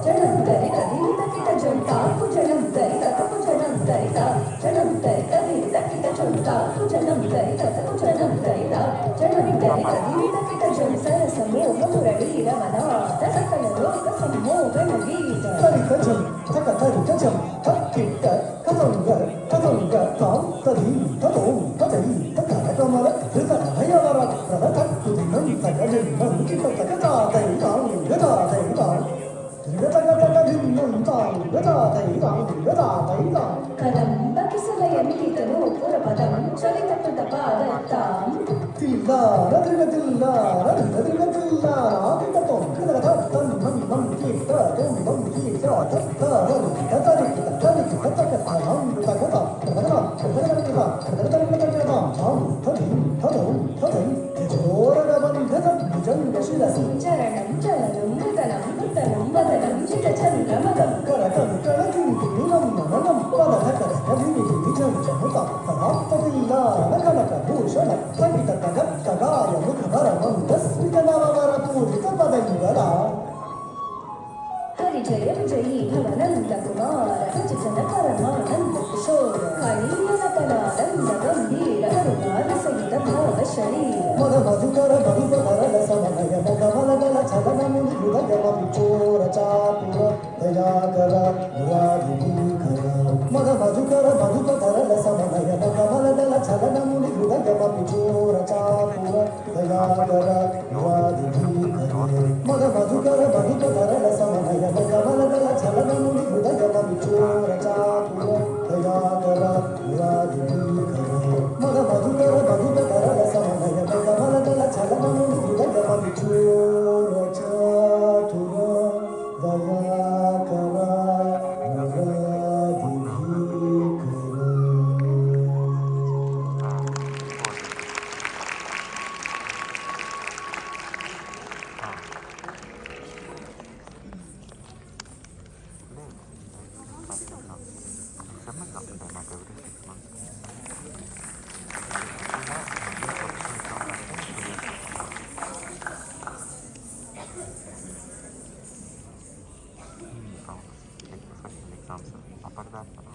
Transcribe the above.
జనం గజం తక్కిట్ట కదంగ కదంగ తాం తది తదోం తదై తకరకమల హృదయవర రద తక్కు నంత గజం కిట తగతాదై తాం గదాదై తాం కదంబకిసలయమికితను పురపదం చలితపుట పాదత్తాం తిల్లార తిల్లతిల్లార తిల్లతిల్లార తిల్లతోం కదగతం మం మం కీట తోం మం కీట తత్తరం తతరికి తతరికి తతకతం తతకతం తతకతం తతకతం తతకతం తాం తది తదోం తదై జోరగబంధత భుజంగ శిరసి చరణం చలనం మృతనం మృతనం వదనం చితచంద్రమగం కరకం కళకింకి నిలం మననం పదధకర కవిని నిజం చముత తరాప్తతిల్లార కనక భూషణ కవిత తగత్తగాయ ముఖవరమం దస్మిత నవవర పూజిత పదంగరా హరి జయ విజయీ భవనంద కుమార రచిత పరమానంద కిశోర కళీయన కళానంద గంభీర కరుణార సహిత భావ శరీర మద మధుకర మధుపధరల సమయ కమలగల చలనముని హృదయమపి చోర చాతుర దయాకర దురాధికర మద మధుకర మధుపధరల సమయ కమలగల చలనముని హృదయమపి చోర చాతుర దయాకర దురాధికర మద మధుకర మధుపధరల సమయ కమలగల చలనముని హృదయమపి చోర చాతుర దయాకర దురాధికర మద మధుకర మధుపధరల సమయ కమలగల చలనముని హృదయమపి చోర చాతుర దయాకర Exams. Apart that.